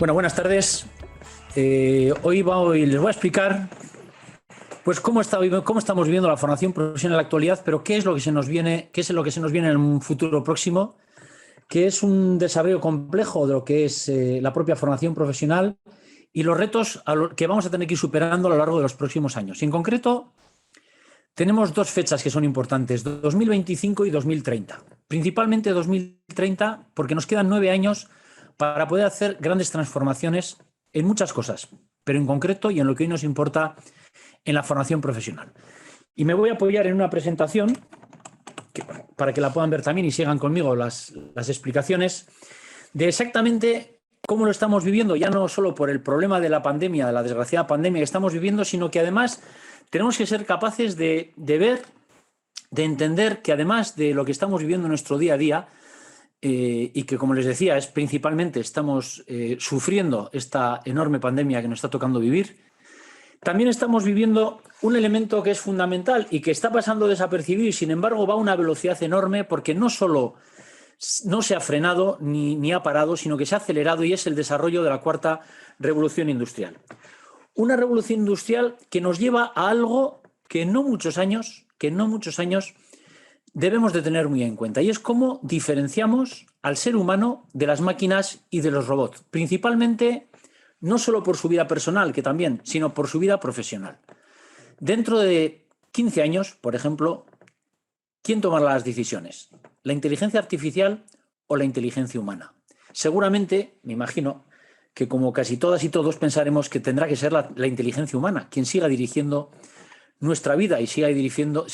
Bueno, buenas tardes. Hoy les voy a explicar pues cómo estamos viviendo la formación profesional en la actualidad, pero qué es lo que se nos viene, qué es lo que se nos viene en un futuro próximo, que es un desarrollo complejo de lo que es la propia formación profesional y los retos que vamos a tener que ir superando a lo largo de los próximos años. Y en concreto, tenemos dos fechas que son importantes, 2025 y 2030. Principalmente 2030 porque nos quedan 9 años para poder hacer grandes transformaciones en muchas cosas, pero en concreto y en lo que hoy nos importa, en la formación profesional. Y me voy a apoyar en una presentación para que la puedan ver también y sigan conmigo las explicaciones de exactamente cómo lo estamos viviendo, ya no solo por el problema de la pandemia, de la desgraciada pandemia que estamos viviendo, sino que además tenemos que ser capaces de ver, de entender que además de lo que estamos viviendo en nuestro día a día, y que, como les decía, es principalmente estamos sufriendo esta enorme pandemia que nos está tocando vivir, también estamos viviendo un elemento que es fundamental y que está pasando desapercibido y, sin embargo, va a una velocidad enorme porque no solo no se ha frenado ni ha parado, sino que se ha acelerado, y es el desarrollo de la cuarta revolución industrial. Una revolución industrial que nos lleva a algo que en no muchos años debemos de tener muy en cuenta, y es cómo diferenciamos al ser humano de las máquinas y de los robots, principalmente no solo por su vida personal, que también, sino por su vida profesional. Dentro de 15 años, por ejemplo, ¿quién tomará las decisiones? ¿La inteligencia artificial o la inteligencia humana? Seguramente, me imagino, que como casi todas y todos pensaremos que tendrá que ser la inteligencia humana quien siga dirigiendo nuestra vida y siga dirigiendo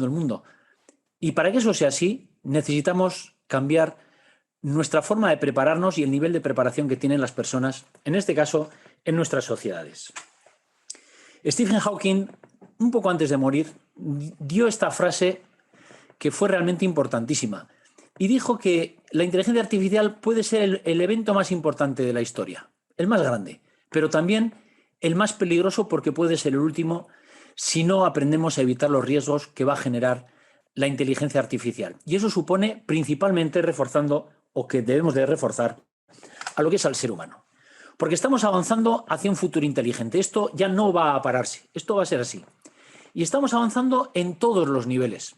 el mundo. Y para que eso sea así, necesitamos cambiar nuestra forma de prepararnos y el nivel de preparación que tienen las personas, en este caso, en nuestras sociedades. Stephen Hawking, un poco antes de morir, dio esta frase que fue realmente importantísima y dijo que la inteligencia artificial puede ser el evento más importante de la historia, el más grande, pero también el más peligroso porque puede ser el último si no aprendemos a evitar los riesgos que va a generar la inteligencia artificial. Y eso supone principalmente reforzando, o que debemos de reforzar, a lo que es al ser humano. Porque estamos avanzando hacia un futuro inteligente. Esto ya no va a pararse, esto va a ser así. Y estamos avanzando en todos los niveles,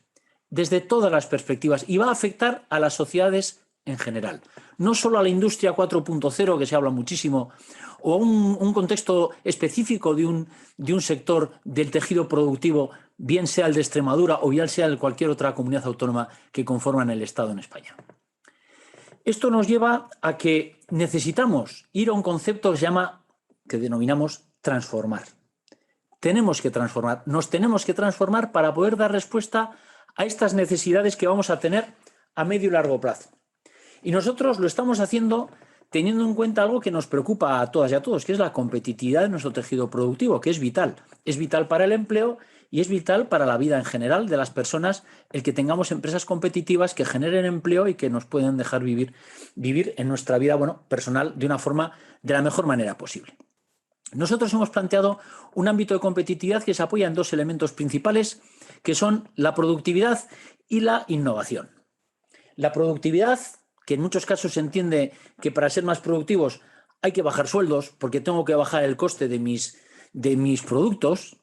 desde todas las perspectivas, y va a afectar a las sociedades en general. No solo a la industria 4.0, que se habla muchísimo, o a un contexto específico de un sector del tejido productivo, bien sea el de Extremadura o bien sea el de cualquier otra comunidad autónoma que conforman el Estado en España. Esto nos lleva a que necesitamos ir a un concepto que denominamos transformar. Tenemos que transformar, nos tenemos que transformar para poder dar respuesta a estas necesidades que vamos a tener a medio y largo plazo. Y nosotros lo estamos haciendo teniendo en cuenta algo que nos preocupa a todas y a todos, que es la competitividad de nuestro tejido productivo, que es vital. Es vital para el empleo y es vital para la vida en general de las personas, el que tengamos empresas competitivas que generen empleo y que nos puedan dejar vivir en nuestra vida, personal de la mejor manera posible. Nosotros hemos planteado un ámbito de competitividad que se apoya en dos elementos principales, que son la productividad y la innovación. La productividad, que en muchos casos se entiende que para ser más productivos hay que bajar sueldos porque tengo que bajar el coste de mis productos.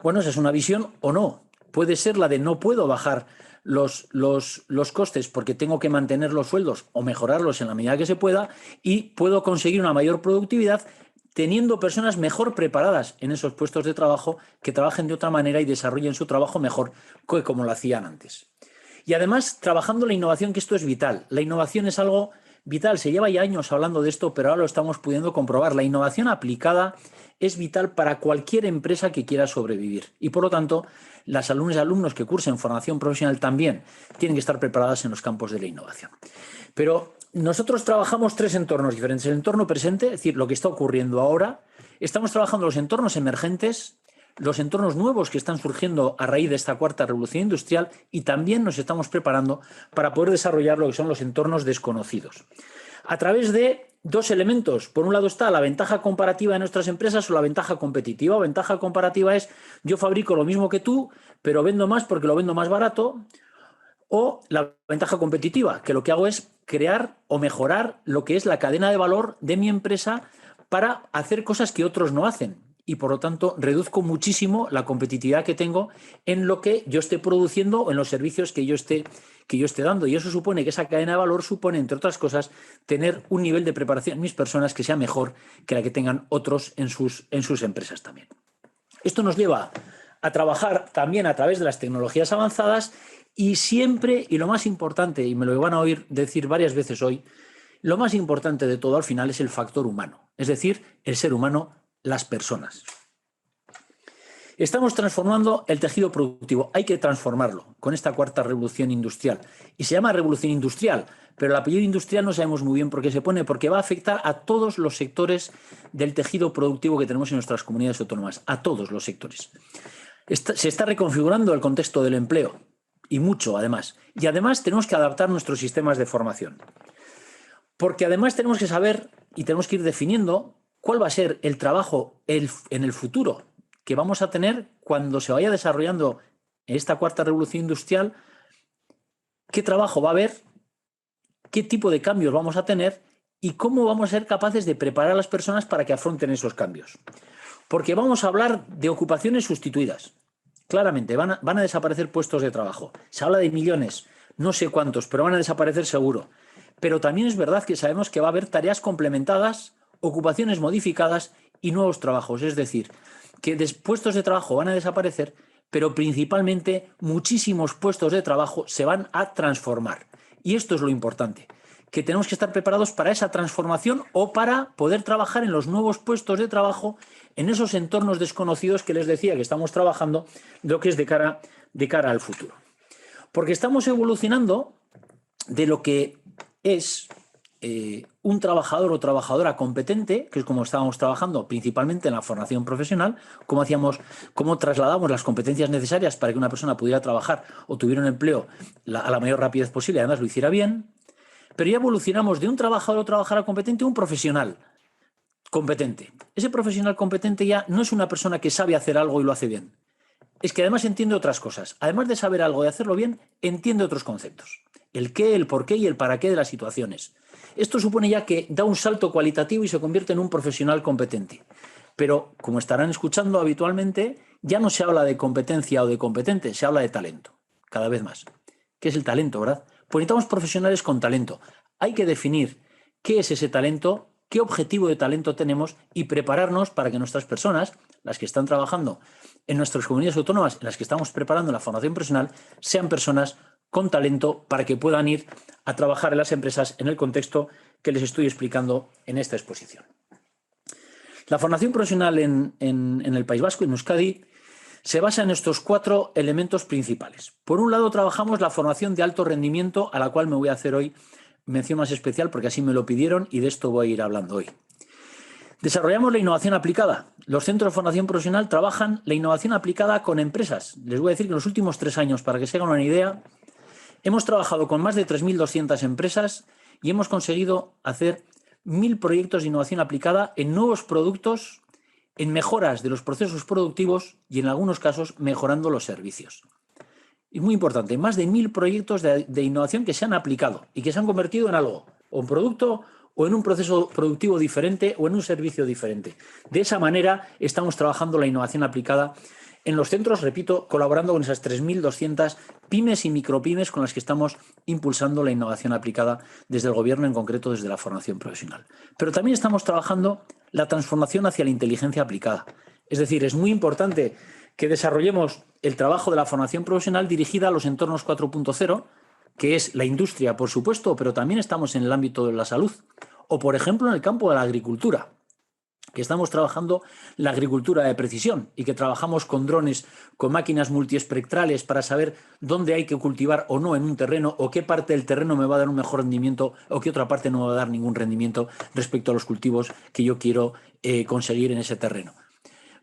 Bueno, esa es una visión o no. Puede ser la de no puedo bajar los costes porque tengo que mantener los sueldos o mejorarlos en la medida que se pueda, y puedo conseguir una mayor productividad teniendo personas mejor preparadas en esos puestos de trabajo, que trabajen de otra manera y desarrollen su trabajo mejor que como lo hacían antes. Y además, trabajando la innovación, que esto es vital. La innovación es algo vital. Se lleva ya años hablando de esto, pero ahora lo estamos pudiendo comprobar. La innovación aplicada es vital para cualquier empresa que quiera sobrevivir. Y, por lo tanto, las alumnas y alumnos que cursen formación profesional también tienen que estar preparadas en los campos de la innovación. Pero nosotros trabajamos tres entornos diferentes. El entorno presente, es decir, lo que está ocurriendo ahora. Estamos trabajando los entornos emergentes, los entornos nuevos que están surgiendo a raíz de esta cuarta revolución industrial, y también nos estamos preparando para poder desarrollar lo que son los entornos desconocidos. A través de dos elementos. Por un lado está la ventaja comparativa de nuestras empresas o la ventaja competitiva. Ventaja comparativa es: yo fabrico lo mismo que tú, pero vendo más porque lo vendo más barato. O la ventaja competitiva, que lo que hago es crear o mejorar lo que es la cadena de valor de mi empresa para hacer cosas que otros no hacen. Y por lo tanto reduzco muchísimo la competitividad que tengo en lo que yo esté produciendo o en los servicios que yo esté dando. Y eso supone que esa cadena de valor supone, entre otras cosas, tener un nivel de preparación en mis personas que sea mejor que la que tengan otros en sus empresas también. Esto nos lleva a trabajar también a través de las tecnologías avanzadas y siempre, y lo más importante, y me lo van a oír decir varias veces hoy, lo más importante de todo al final es el factor humano, es decir, el ser humano, las personas. Estamos transformando el tejido productivo. Hay que transformarlo con esta cuarta revolución industrial. Y se llama revolución industrial, pero el apellido industrial no sabemos muy bien por qué se pone, porque va a afectar a todos los sectores del tejido productivo que tenemos en nuestras comunidades autónomas, a todos los sectores. Se está reconfigurando el contexto del empleo, y mucho además. Y además tenemos que adaptar nuestros sistemas de formación. Porque además tenemos que saber y tenemos que ir definiendo cuál va a ser el trabajo en el futuro que vamos a tener cuando se vaya desarrollando esta cuarta revolución industrial, qué trabajo va a haber, qué tipo de cambios vamos a tener y cómo vamos a ser capaces de preparar a las personas para que afronten esos cambios. Porque vamos a hablar de ocupaciones sustituidas. Claramente, van a desaparecer puestos de trabajo. Se habla de millones, no sé cuántos, pero van a desaparecer seguro. Pero también es verdad que sabemos que va a haber tareas complementadas, ocupaciones modificadas y nuevos trabajos. Es decir, que puestos de trabajo van a desaparecer, pero principalmente muchísimos puestos de trabajo se van a transformar. Y esto es lo importante, que tenemos que estar preparados para esa transformación o para poder trabajar en los nuevos puestos de trabajo, en esos entornos desconocidos que les decía que estamos trabajando, lo que es de cara al futuro. Porque estamos evolucionando de lo que es un trabajador o trabajadora competente, que es como estábamos trabajando principalmente en la formación profesional, cómo trasladamos las competencias necesarias para que una persona pudiera trabajar o tuviera un empleo a la mayor rapidez posible y además lo hiciera bien. Pero ya evolucionamos de un trabajador o trabajadora competente a un profesional competente. Ese profesional competente ya no es una persona que sabe hacer algo y lo hace bien. Es que además entiende otras cosas. Además de saber algo y hacerlo bien, entiende otros conceptos. El qué, el por qué y el para qué de las situaciones. Esto supone ya que da un salto cualitativo y se convierte en un profesional competente. Pero, como estarán escuchando habitualmente, ya no se habla de competencia o de competente, se habla de talento, cada vez más. ¿Qué es el talento, verdad? Pues necesitamos profesionales con talento. Hay que definir qué es ese talento, qué objetivo de talento tenemos y prepararnos para que nuestras personas, las que están trabajando en nuestras comunidades autónomas, en las que estamos preparando la formación profesional, sean personas con talento para que puedan ir a trabajar en las empresas en el contexto que les estoy explicando en esta exposición. La formación profesional en el País Vasco, en Euskadi, se basa en estos 4 elementos principales. Por un lado, trabajamos la formación de alto rendimiento, a la cual me voy a hacer hoy mención más especial porque así me lo pidieron y de esto voy a ir hablando hoy. Desarrollamos la innovación aplicada. Los centros de formación profesional trabajan la innovación aplicada con empresas. Les voy a decir que en los últimos 3 años, para que se hagan una idea, hemos trabajado con más de 3.200 empresas y hemos conseguido hacer 1.000 proyectos de innovación aplicada en nuevos productos, en mejoras de los procesos productivos y en algunos casos mejorando los servicios. Es muy importante, más de 1.000 proyectos de innovación que se han aplicado y que se han convertido en algo, o en producto o en un proceso productivo diferente o en un servicio diferente. De esa manera estamos trabajando la innovación aplicada en los centros, repito, colaborando con esas 3.200 pymes y micropymes con las que estamos impulsando la innovación aplicada desde el Gobierno, en concreto desde la formación profesional. Pero también estamos trabajando la transformación hacia la inteligencia aplicada. Es decir, es muy importante que desarrollemos el trabajo de la formación profesional dirigida a los entornos 4.0, que es la industria, por supuesto, pero también estamos en el ámbito de la salud. O, por ejemplo, en el campo de la agricultura, que estamos trabajando la agricultura de precisión y que trabajamos con drones, con máquinas multiespectrales para saber dónde hay que cultivar o no en un terreno o qué parte del terreno me va a dar un mejor rendimiento o qué otra parte no me va a dar ningún rendimiento respecto a los cultivos que yo quiero conseguir en ese terreno.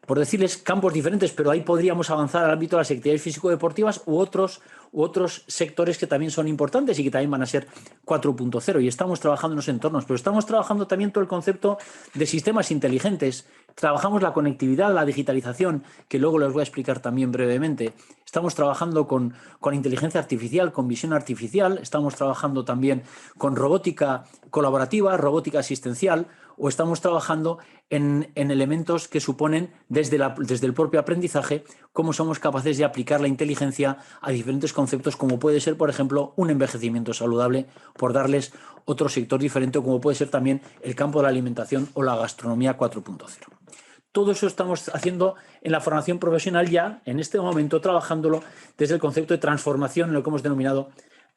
por decirles, campos diferentes, pero ahí podríamos avanzar al ámbito de las actividades físico-deportivas u otros sectores que también son importantes y que también van a ser 4.0. Y estamos trabajando en los entornos, pero estamos trabajando también todo el concepto de sistemas inteligentes. Trabajamos la conectividad, la digitalización, que luego les voy a explicar también brevemente. Estamos trabajando con inteligencia artificial, con visión artificial. Estamos trabajando también con robótica colaborativa, robótica asistencial, o estamos trabajando en elementos que suponen desde el propio aprendizaje cómo somos capaces de aplicar la inteligencia a diferentes conceptos, como puede ser, por ejemplo, un envejecimiento saludable, por darles otro sector diferente, como puede ser también el campo de la alimentación o la gastronomía 4.0. Todo eso estamos haciendo en la formación profesional ya, en este momento, trabajándolo desde el concepto de transformación en lo que hemos denominado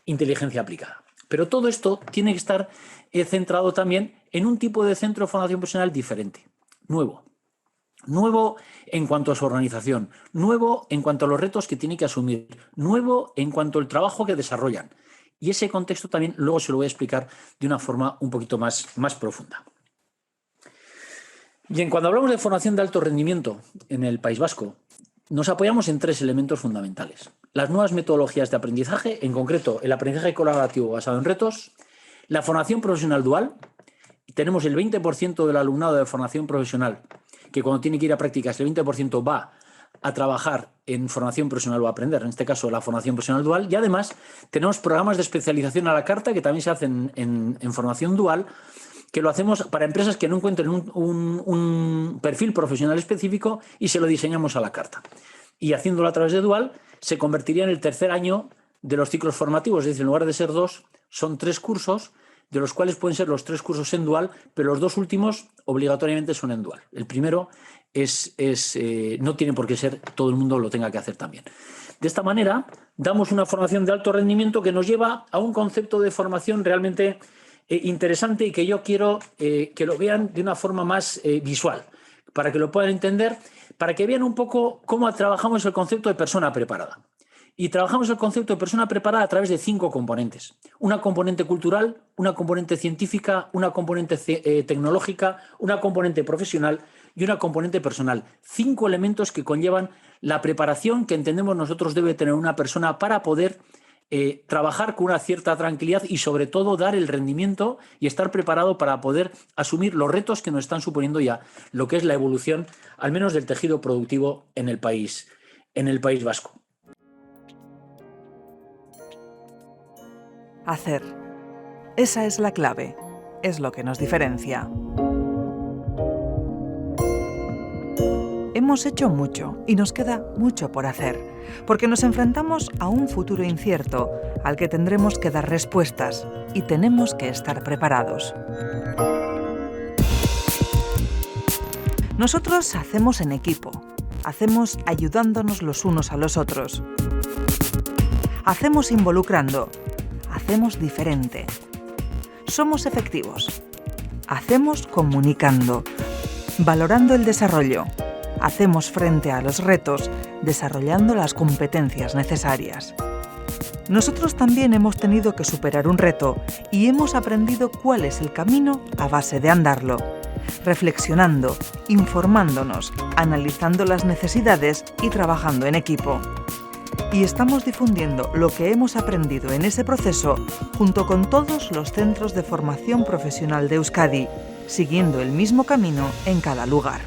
inteligencia aplicada. Pero todo esto tiene que estar centrado también en un tipo de centro de formación profesional diferente, nuevo. Nuevo en cuanto a su organización, nuevo en cuanto a los retos que tiene que asumir, nuevo en cuanto al trabajo que desarrollan. Y ese contexto también luego se lo voy a explicar de una forma un poquito más profunda. Bien, cuando hablamos de formación de alto rendimiento en el País Vasco, nos apoyamos en 3 elementos fundamentales. Las nuevas metodologías de aprendizaje, en concreto el aprendizaje colaborativo basado en retos, la formación profesional dual. Tenemos el 20% del alumnado de formación profesional que cuando tiene que ir a prácticas, el 20% va a trabajar en formación profesional o a aprender, en este caso la formación profesional dual, y además tenemos programas de especialización a la carta que también se hacen en formación dual, que lo hacemos para empresas que no encuentren un perfil profesional específico y se lo diseñamos a la carta. Y haciéndolo a través de Dual, se convertiría en el tercer año de los ciclos formativos, es decir, en lugar de ser 2, son 3 cursos, de los cuales pueden ser los 3 cursos en Dual, pero los 2 últimos obligatoriamente son en Dual. El primero no tiene por qué ser, todo el mundo lo tenga que hacer también. De esta manera, damos una formación de alto rendimiento que nos lleva a un concepto de formación realmente interesante y que yo quiero que lo vean de una forma más visual, para que lo puedan entender, para que vean un poco cómo trabajamos el concepto de persona preparada. Y trabajamos el concepto de persona preparada a través de 5 componentes. Una componente cultural, una componente científica, una componente tecnológica, una componente profesional y una componente personal. 5 elementos que conllevan la preparación que entendemos nosotros debe tener una persona para poder trabajar con una cierta tranquilidad y sobre todo dar el rendimiento y estar preparado para poder asumir los retos que nos están suponiendo ya lo que es la evolución, al menos del tejido productivo en el País Vasco. Hacer. Esa es la clave. Es lo que nos diferencia. Hemos hecho mucho y nos queda mucho por hacer, porque nos enfrentamos a un futuro incierto al que tendremos que dar respuestas y tenemos que estar preparados. Nosotros hacemos en equipo, hacemos ayudándonos los unos a los otros, hacemos involucrando, hacemos diferente, somos efectivos, hacemos comunicando, valorando el desarrollo, hacemos frente a los retos, desarrollando las competencias necesarias. Nosotros también hemos tenido que superar un reto y hemos aprendido cuál es el camino a base de andarlo, reflexionando, informándonos, analizando las necesidades y trabajando en equipo. Y estamos difundiendo lo que hemos aprendido en ese proceso junto con todos los centros de formación profesional de Euskadi, siguiendo el mismo camino en cada lugar.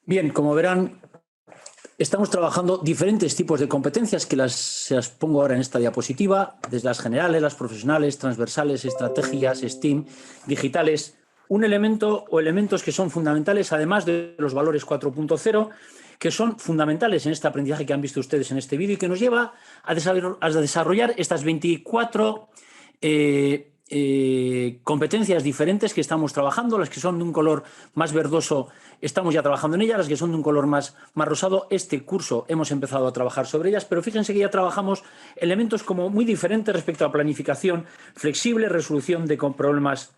Bien, como verán, estamos trabajando diferentes tipos de competencias que se las pongo ahora en esta diapositiva, desde las generales, las profesionales, transversales, estrategias, STEAM, digitales. Un elemento o elementos que son fundamentales, además de los valores 4.0, que son fundamentales en este aprendizaje que han visto ustedes en este vídeo y que nos lleva a desarrollar estas 24 competencias diferentes que estamos trabajando. Las que son de un color más verdoso estamos ya trabajando en ellas, las que son de un color más rosado, este curso hemos empezado a trabajar sobre ellas, pero fíjense que ya trabajamos elementos como muy diferentes respecto a planificación flexible, resolución de problemas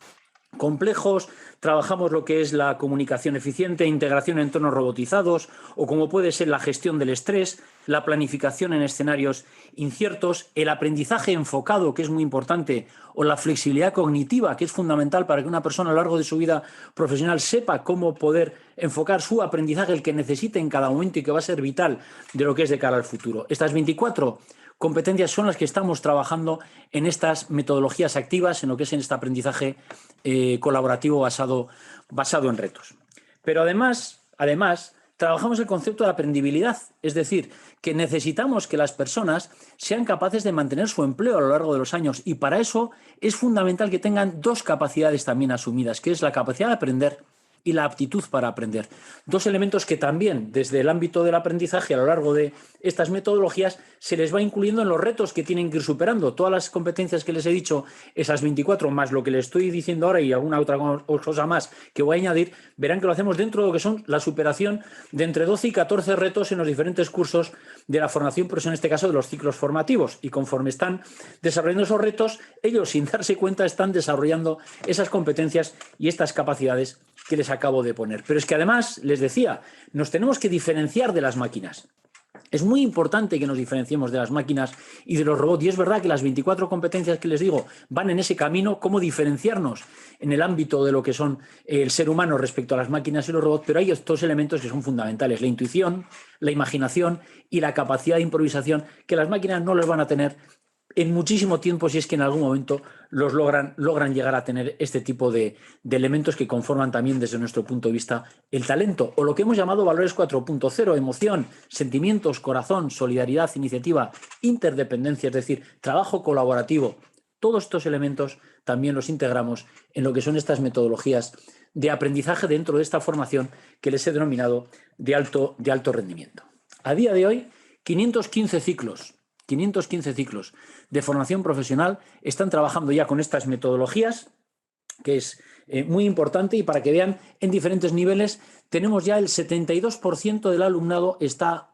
complejos, trabajamos lo que es la comunicación eficiente, integración en entornos robotizados o como puede ser la gestión del estrés, la planificación en escenarios inciertos, el aprendizaje enfocado, que es muy importante, o la flexibilidad cognitiva, que es fundamental para que una persona a lo largo de su vida profesional sepa cómo poder enfocar su aprendizaje, el que necesite en cada momento y que va a ser vital de lo que es de cara al futuro. Estas 24 competencias son las que estamos trabajando en estas metodologías activas, en lo que es en este aprendizaje colaborativo basado en retos. Pero además, trabajamos el concepto de aprendibilidad, es decir, que necesitamos que las personas sean capaces de mantener su empleo a lo largo de los años y para eso es fundamental que tengan dos capacidades también asumidas, que es la capacidad de aprender y la aptitud para aprender. Dos elementos que también desde el ámbito del aprendizaje a lo largo de estas metodologías se les va incluyendo en los retos que tienen que ir superando. Todas las competencias que les he dicho, esas 24, más lo que les estoy diciendo ahora y alguna otra cosa más que voy a añadir, verán que lo hacemos dentro de lo que son la superación de entre 12 y 14 retos en los diferentes cursos de la formación, pero en este caso de los ciclos formativos. Y conforme están desarrollando esos retos, ellos sin darse cuenta están desarrollando esas competencias y estas capacidades que les acabo de poner. Pero es que además, les decía, nos tenemos que diferenciar de las máquinas. Es muy importante que nos diferenciemos de las máquinas y de los robots. Y es verdad que las 24 competencias que les digo van en ese camino, cómo diferenciarnos en el ámbito de lo que son el ser humano respecto a las máquinas y los robots, pero hay estos elementos que son fundamentales. La intuición, la imaginación y la capacidad de improvisación que las máquinas no les van a tener en muchísimo tiempo si es que en algún momento los logran llegar a tener este tipo de elementos que conforman también desde nuestro punto de vista el talento o lo que hemos llamado valores 4.0, emoción, sentimientos, corazón, solidaridad, iniciativa, interdependencia, es decir, trabajo colaborativo. Todos estos elementos también los integramos en lo que son estas metodologías de aprendizaje dentro de esta formación que les he denominado de alto rendimiento. A día de hoy, 515 ciclos de formación profesional están trabajando ya con estas metodologías, que es muy importante y para que vean en diferentes niveles, tenemos ya el 72% del alumnado está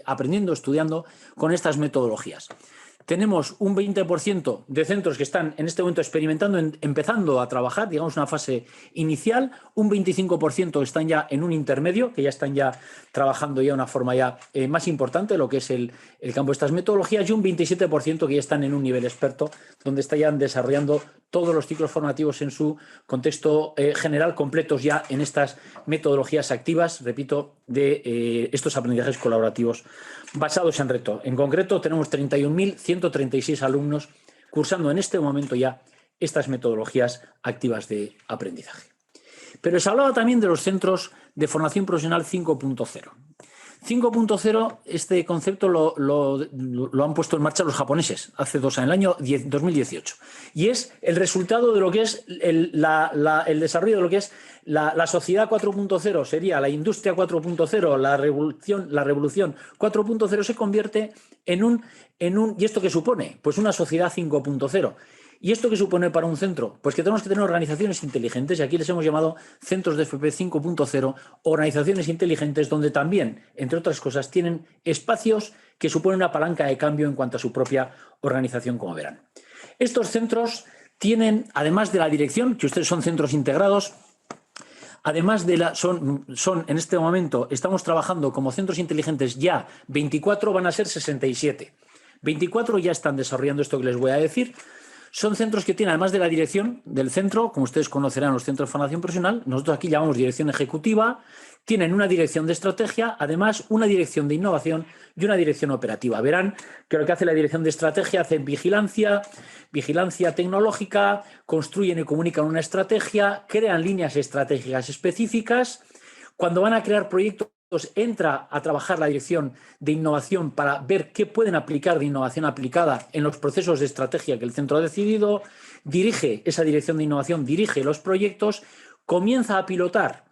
aprendiendo, estudiando con estas metodologías. Tenemos un 20% de centros que están en este momento experimentando, empezando a trabajar, digamos una fase inicial, un 25% están ya en un intermedio, que ya están ya trabajando ya de una forma ya más importante, lo que es el campo de estas metodologías, y un 27% que ya están en un nivel experto, donde están ya desarrollando todos los ciclos formativos en su contexto general, completos ya en estas metodologías activas, repito, de estos aprendizajes colaborativos basados en reto. En concreto, tenemos 31.136 alumnos cursando en este momento ya estas metodologías activas de aprendizaje. Pero se hablaba también de los centros de formación profesional 5.0. 5.0, este concepto lo han puesto en marcha los japoneses hace 2 años, en el año 2018. Y es el resultado de lo que es el desarrollo de lo que es la sociedad 4.0, sería la industria 4.0, la revolución 4.0 se convierte en un... ¿Y esto qué supone? Pues una sociedad 5.0. ¿Y esto qué supone para un centro? Pues que tenemos que tener organizaciones inteligentes y aquí les hemos llamado centros de FP 5.0, organizaciones inteligentes donde también, entre otras cosas, tienen espacios que suponen una palanca de cambio en cuanto a su propia organización, como verán. Estos centros tienen, además de la dirección, que ustedes son centros integrados, además de son en este momento, estamos trabajando como centros inteligentes ya 24, van a ser 67. 24 ya están desarrollando esto que les voy a decir. Son centros que tienen, además de la dirección del centro, como ustedes conocerán los centros de formación profesional, nosotros aquí llamamos dirección ejecutiva, tienen una dirección de estrategia, además una dirección de innovación y una dirección operativa. Verán que lo que hace la dirección de estrategia hace vigilancia tecnológica, construyen y comunican una estrategia, crean líneas estratégicas específicas. Cuando van a crear proyectos entra a trabajar la dirección de innovación para ver qué pueden aplicar de innovación aplicada en los procesos de estrategia que el centro ha decidido, dirige esa dirección de innovación, dirige los proyectos, comienza a pilotar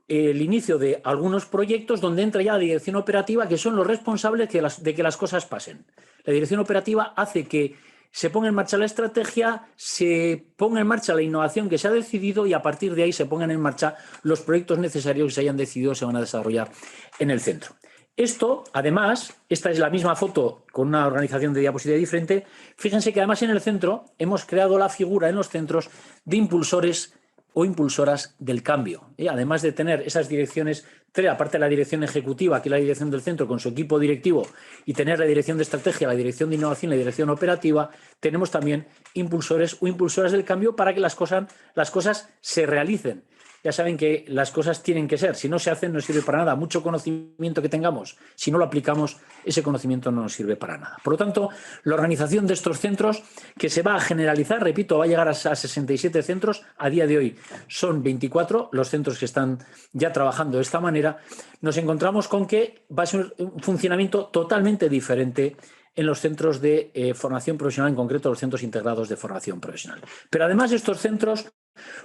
el inicio de algunos proyectos donde entra ya la dirección operativa, que son los responsables de que las cosas pasen. La dirección operativa hace que se ponga en marcha la estrategia, se ponga en marcha la innovación que se ha decidido y a partir de ahí se pongan en marcha los proyectos necesarios que se hayan decidido se van a desarrollar en el centro. Esto, además, esta es la misma foto con una organización de diapositiva diferente. Fíjense que además en el centro hemos creado la figura en los centros de impulsores o impulsoras del cambio. Además de tener esas direcciones, aparte de la dirección ejecutiva, que es la dirección del centro con su equipo directivo, y tener la dirección de estrategia, la dirección de innovación, la dirección operativa, tenemos también impulsores o impulsoras del cambio para que las cosas se realicen. Ya saben que las cosas tienen que ser. Si no se hacen, no sirve para nada. Mucho conocimiento que tengamos, si no lo aplicamos, ese conocimiento no nos sirve para nada. Por lo tanto, la organización de estos centros, que se va a generalizar, repito, va a llegar a 67 centros. A día de hoy son 24 los centros que están ya trabajando de esta manera. Nos encontramos con que va a ser un funcionamiento totalmente diferente en los centros de formación profesional, en concreto los centros integrados de formación profesional. Pero además estos centros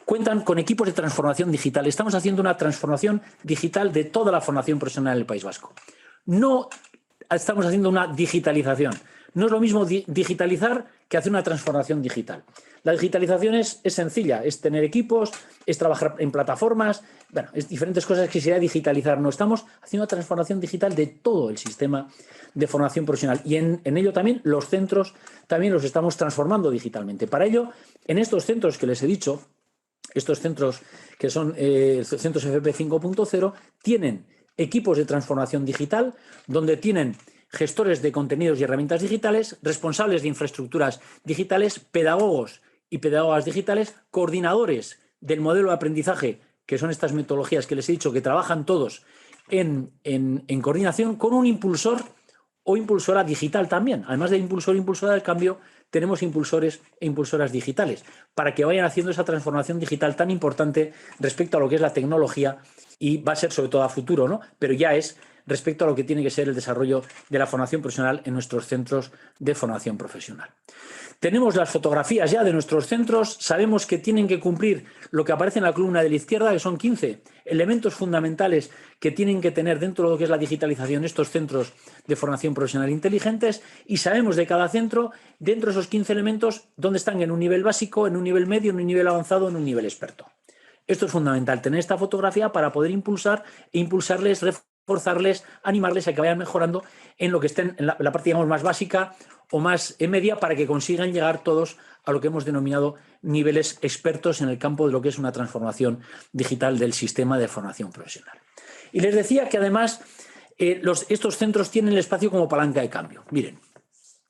cuentan con equipos de transformación digital. Estamos haciendo una transformación digital de toda la formación profesional en el País Vasco. No estamos haciendo una digitalización. No es lo mismo digitalizar que hacer una transformación digital. La digitalización es sencilla, es tener equipos, es trabajar en plataformas, bueno, es diferentes cosas que sería digitalizar. No, estamos haciendo una transformación digital de todo el sistema de formación profesional y en ello también los centros también los estamos transformando digitalmente. Para ello, en estos centros que les he dicho, estos centros que son centros FP 5.0, tienen equipos de transformación digital donde tienen gestores de contenidos y herramientas digitales, responsables de infraestructuras digitales, pedagogos y pedagogas digitales, coordinadores del modelo de aprendizaje, que son estas metodologías que les he dicho, que trabajan todos en coordinación con un impulsor o impulsora digital también. Además de impulsor e impulsora del cambio, tenemos impulsores e impulsoras digitales para que vayan haciendo esa transformación digital tan importante respecto a lo que es la tecnología y va a ser sobre todo a futuro, ¿no? Pero ya es respecto a lo que tiene que ser el desarrollo de la formación profesional en nuestros centros de formación profesional. Tenemos las fotografías ya de nuestros centros, sabemos que tienen que cumplir lo que aparece en la columna de la izquierda, que son 15 elementos fundamentales que tienen que tener dentro de lo que es la digitalización estos centros de formación profesional inteligentes y sabemos de cada centro, dentro de esos 15 elementos, dónde están en un nivel básico, en un nivel medio, en un nivel avanzado, en un nivel experto. Esto es fundamental, tener esta fotografía para poder impulsarles, reforzarles, animarles a que vayan mejorando en lo que estén en la parte, digamos, más básica o más media para que consigan llegar todos a lo que hemos denominado niveles expertos en el campo de lo que es una transformación digital del sistema de formación profesional. Y les decía que además estos centros tienen el espacio como palanca de cambio. Miren,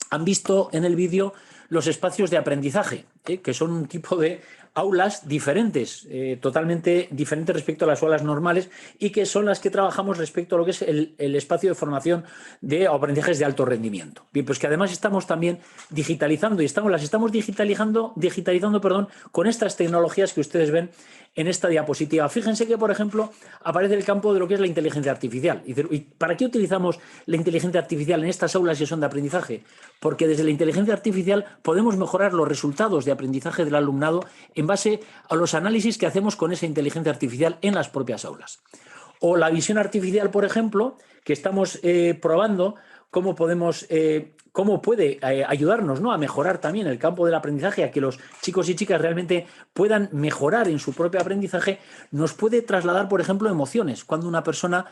han visto en el vídeo los espacios de aprendizaje, que son un tipo de aulas diferentes, totalmente diferentes respecto a las aulas normales y que son las que trabajamos respecto a lo que es el espacio de formación de aprendizajes de alto rendimiento. Bien, pues que además estamos también digitalizando y las estamos digitalizando, con estas tecnologías que ustedes ven en esta diapositiva. Fíjense que, por ejemplo, aparece el campo de lo que es la inteligencia artificial. ¿Y para qué utilizamos la inteligencia artificial en estas aulas que son de aprendizaje? Porque desde la inteligencia artificial podemos mejorar los resultados de aprendizaje del alumnado en base a los análisis que hacemos con esa inteligencia artificial en las propias aulas. O la visión artificial, por ejemplo, que estamos probando cómo puede ayudarnos, ¿no?, a mejorar también el campo del aprendizaje, a que los chicos y chicas realmente puedan mejorar en su propio aprendizaje, nos puede trasladar, por ejemplo, emociones. Cuando una persona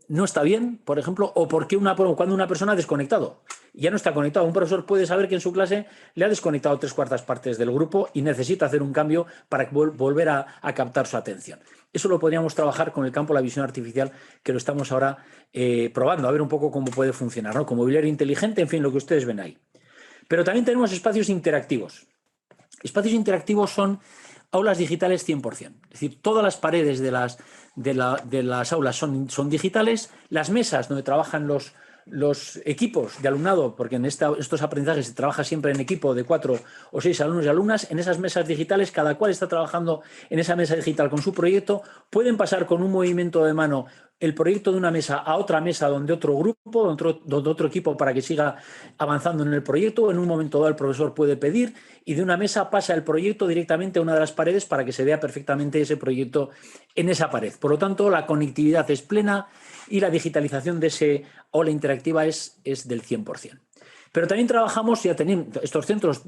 no está bien, por ejemplo, o cuando una persona ha desconectado. Ya no está conectado. Un profesor puede saber que en su clase le ha desconectado 3/4 partes del grupo y necesita hacer un cambio para volver a captar su atención. Eso lo podríamos trabajar con el campo de la visión artificial, que lo estamos ahora probando, a ver un poco cómo puede funcionar, ¿no? Como mobiliario inteligente, en fin, lo que ustedes ven ahí. Pero también tenemos espacios interactivos. Espacios interactivos son aulas digitales 100%. Es decir, todas las paredes de las aulas son digitales, las mesas donde trabajan los los equipos de alumnado, porque en estos aprendizajes se trabaja siempre en equipo de 4 o 6 alumnos y alumnas, en esas mesas digitales, cada cual está trabajando en esa mesa digital con su proyecto, pueden pasar con un movimiento de mano el proyecto de una mesa a otra mesa donde otro grupo, donde otro equipo para que siga avanzando en el proyecto. En un momento dado el profesor puede pedir y de una mesa pasa el proyecto directamente a una de las paredes para que se vea perfectamente ese proyecto en esa pared. Por lo tanto, la conectividad es plena y la digitalización de ese aula interactiva es del 100%. Pero también trabajamos, estos centros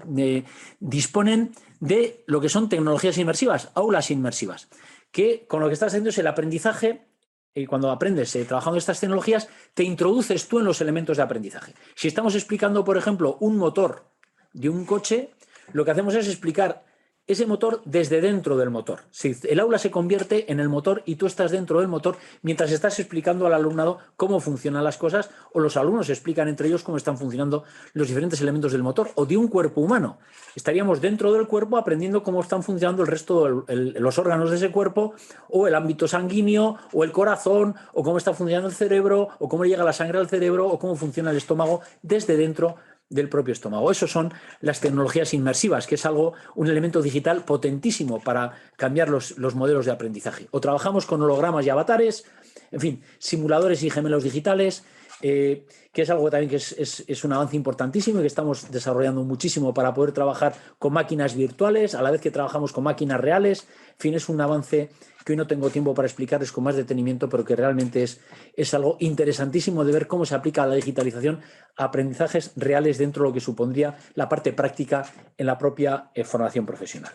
disponen de lo que son tecnologías inmersivas, aulas inmersivas, que con lo que estás haciendo es el aprendizaje. Y cuando aprendes trabajando estas tecnologías, te introduces tú en los elementos de aprendizaje. Si estamos explicando, por ejemplo, un motor de un coche, lo que hacemos es explicar ese motor desde dentro del motor. Si el aula se convierte en el motor y tú estás dentro del motor mientras estás explicando al alumnado cómo funcionan las cosas, o los alumnos explican entre ellos cómo están funcionando los diferentes elementos del motor o de un cuerpo humano. Estaríamos dentro del cuerpo aprendiendo cómo están funcionando el resto de los órganos de ese cuerpo, o el ámbito sanguíneo, o el corazón, o cómo está funcionando el cerebro, o cómo llega la sangre al cerebro, o cómo funciona el estómago desde dentro del propio estómago. Eso son las tecnologías inmersivas, que es un elemento digital potentísimo para cambiar los modelos de aprendizaje. O trabajamos con hologramas y avatares, en fin, simuladores y gemelos digitales, que es algo también que es un avance importantísimo y que estamos desarrollando muchísimo para poder trabajar con máquinas virtuales a la vez que trabajamos con máquinas reales. En fin, es un avance que hoy no tengo tiempo para explicarles con más detenimiento, pero que realmente es algo interesantísimo de ver cómo se aplica la digitalización a aprendizajes reales dentro de lo que supondría la parte práctica en la propia formación profesional.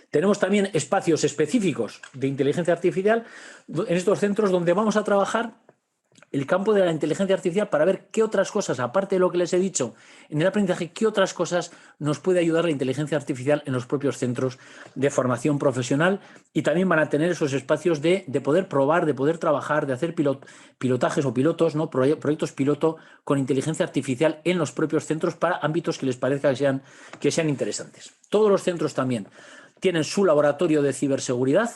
Tenemos también espacios específicos de inteligencia artificial en estos centros donde vamos a trabajar el campo de la inteligencia artificial para ver qué otras cosas, aparte de lo que les he dicho en el aprendizaje, qué otras cosas nos puede ayudar la inteligencia artificial en los propios centros de formación profesional, y también van a tener esos espacios de poder probar, de poder trabajar, de hacer pilotajes o pilotos, ¿no? Proyectos piloto con inteligencia artificial en los propios centros para ámbitos que les parezca que sean interesantes. Todos los centros también tienen su laboratorio de ciberseguridad,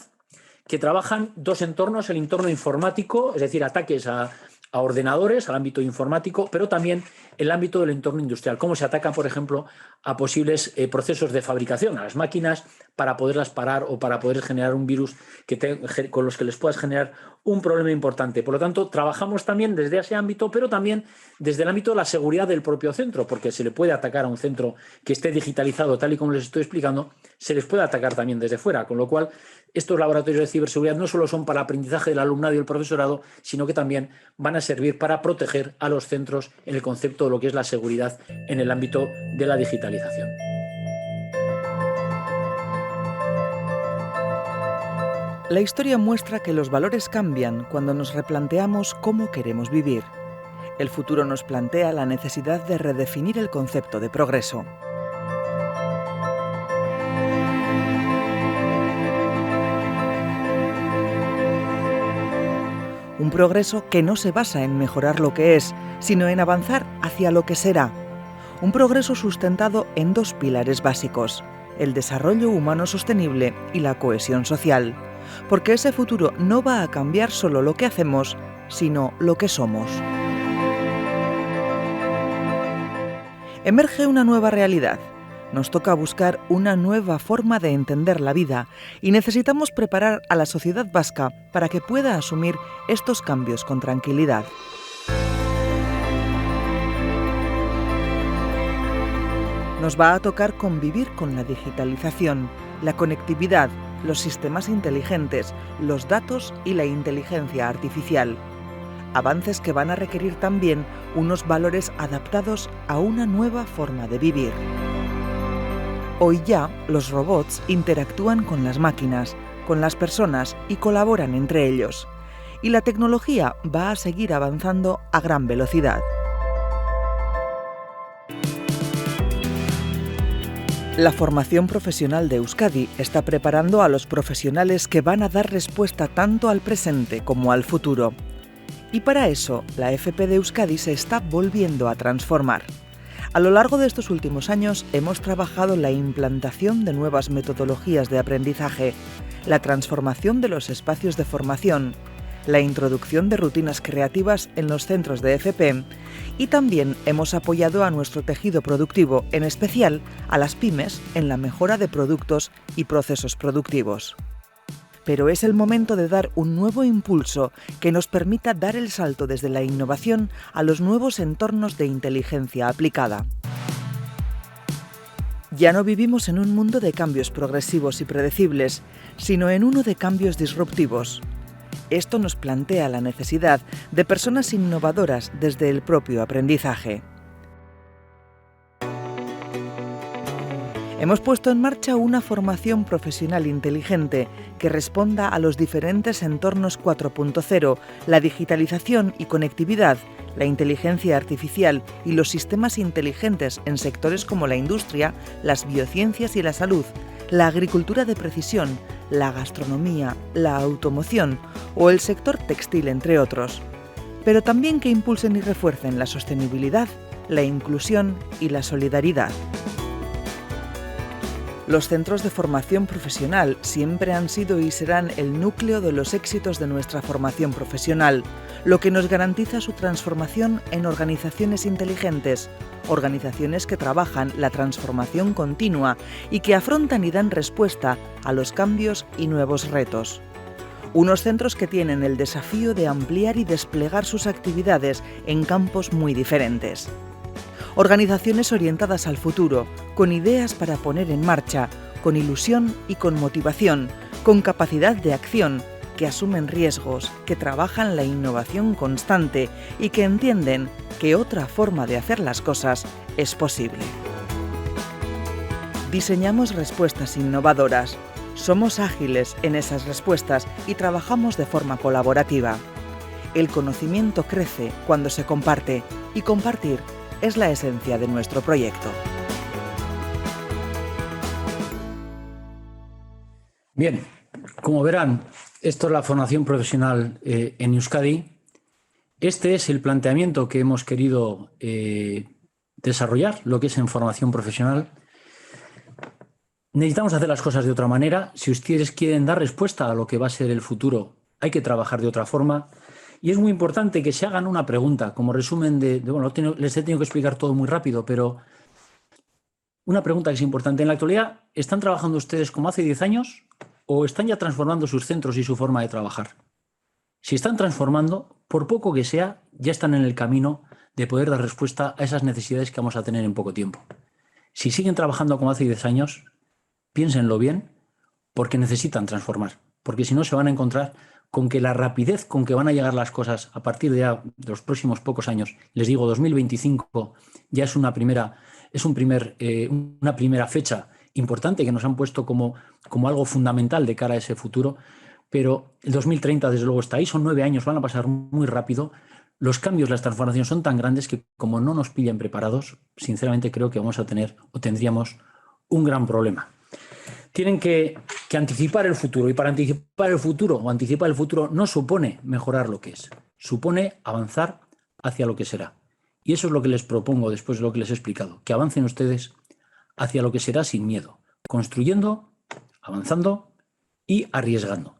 que trabajan dos entornos: el entorno informático, es decir, ataques a ordenadores, al ámbito informático, pero también el ámbito del entorno industrial. Cómo se atacan, por ejemplo, a posibles procesos de fabricación, a las máquinas, para poderlas parar o para poder generar un virus con los que les puedas generar un problema importante. Por lo tanto, trabajamos también desde ese ámbito, pero también desde el ámbito de la seguridad del propio centro, porque se le puede atacar a un centro que esté digitalizado, tal y como les estoy explicando, se les puede atacar también desde fuera, con lo cual estos laboratorios de ciberseguridad no solo son para el aprendizaje del alumnado y el profesorado, sino que también van a servir para proteger a los centros en el concepto de lo que es la seguridad en el ámbito de la digitalización. La historia muestra que los valores cambian cuando nos replanteamos cómo queremos vivir. El futuro nos plantea la necesidad de redefinir el concepto de progreso. Un progreso que no se basa en mejorar lo que es, sino en avanzar hacia lo que será. Un progreso sustentado en dos pilares básicos: el desarrollo humano sostenible y la cohesión social. Porque ese futuro no va a cambiar solo lo que hacemos, sino lo que somos. Emerge una nueva realidad. Nos toca buscar una nueva forma de entender la vida y necesitamos preparar a la sociedad vasca para que pueda asumir estos cambios con tranquilidad. Nos va a tocar convivir con la digitalización, la conectividad, los sistemas inteligentes, los datos y la inteligencia artificial. Avances que van a requerir también unos valores adaptados a una nueva forma de vivir. Hoy ya los robots interactúan con las máquinas, con las personas y colaboran entre ellos. Y la tecnología va a seguir avanzando a gran velocidad. La formación profesional de Euskadi está preparando a los profesionales que van a dar respuesta tanto al presente como al futuro. Y para eso, la FP de Euskadi se está volviendo a transformar. A lo largo de estos últimos años hemos trabajado la implantación de nuevas metodologías de aprendizaje, la transformación de los espacios de formación, la introducción de rutinas creativas en los centros de FP y también hemos apoyado a nuestro tejido productivo, en especial a las pymes, en la mejora de productos y procesos productivos. Pero es el momento de dar un nuevo impulso que nos permita dar el salto desde la innovación a los nuevos entornos de inteligencia aplicada. Ya no vivimos en un mundo de cambios progresivos y predecibles, sino en uno de cambios disruptivos. Esto nos plantea la necesidad de personas innovadoras desde el propio aprendizaje. Hemos puesto en marcha una formación profesional inteligente que responda a los diferentes entornos 4.0, la digitalización y conectividad, la inteligencia artificial y los sistemas inteligentes en sectores como la industria, las biociencias y la salud, la agricultura de precisión, la gastronomía, la automoción o el sector textil, entre otros. Pero también que impulsen y refuercen la sostenibilidad, la inclusión y la solidaridad. Los centros de formación profesional siempre han sido y serán el núcleo de los éxitos de nuestra formación profesional, lo que nos garantiza su transformación en organizaciones inteligentes, organizaciones que trabajan la transformación continua y que afrontan y dan respuesta a los cambios y nuevos retos. Unos centros que tienen el desafío de ampliar y desplegar sus actividades en campos muy diferentes. Organizaciones orientadas al futuro, con ideas para poner en marcha, con ilusión y con motivación, con capacidad de acción, que asumen riesgos, que trabajan la innovación constante y que entienden que otra forma de hacer las cosas es posible. Diseñamos respuestas innovadoras. Somos ágiles en esas respuestas y trabajamos de forma colaborativa. El conocimiento crece cuando se comparte y compartir es la esencia de nuestro proyecto. Bien, como verán, esto es la formación profesional en Euskadi. Este es el planteamiento que hemos querido desarrollar, lo que es en formación profesional. Necesitamos hacer las cosas de otra manera. Si ustedes quieren dar respuesta a lo que va a ser el futuro, hay que trabajar de otra forma. Y es muy importante que se hagan una pregunta, como resumen bueno, les he tenido que explicar todo muy rápido, pero una pregunta que es importante. En la actualidad, ¿están trabajando ustedes como hace 10 años o están ya transformando sus centros y su forma de trabajar? Si están transformando, por poco que sea, ya están en el camino de poder dar respuesta a esas necesidades que vamos a tener en poco tiempo. Si siguen trabajando como hace 10 años, piénsenlo bien, porque necesitan transformar, porque si no se van a encontrar con que la rapidez con que van a llegar las cosas a partir de los próximos pocos años, les digo 2025, ya es una primera fecha importante que nos han puesto como algo fundamental de cara a ese futuro, pero el 2030 desde luego está ahí, son 9 años, van a pasar muy rápido. Los cambios, las transformaciones son tan grandes que como no nos pillen preparados, sinceramente creo que vamos a tener o tendríamos un gran problema. Tienen que anticipar el futuro, y para anticipar el futuro no supone mejorar lo que es, supone avanzar hacia lo que será. Y eso es lo que les propongo después de lo que les he explicado, que avancen ustedes hacia lo que será sin miedo, construyendo, avanzando y arriesgando.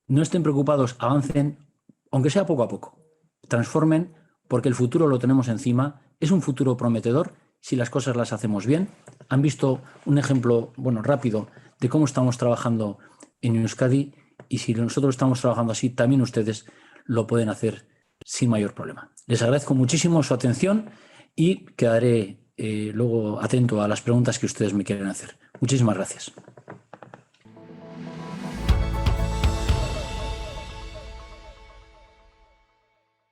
No estén preocupados, avancen, aunque sea poco a poco, transformen, porque el futuro lo tenemos encima, es un futuro prometedor si las cosas las hacemos bien. Han visto un ejemplo, rápido de cómo estamos trabajando en Euskadi, y si nosotros estamos trabajando así, también ustedes lo pueden hacer sin mayor problema. Les agradezco muchísimo su atención y quedaré luego atento a las preguntas que ustedes me quieran hacer. Muchísimas gracias.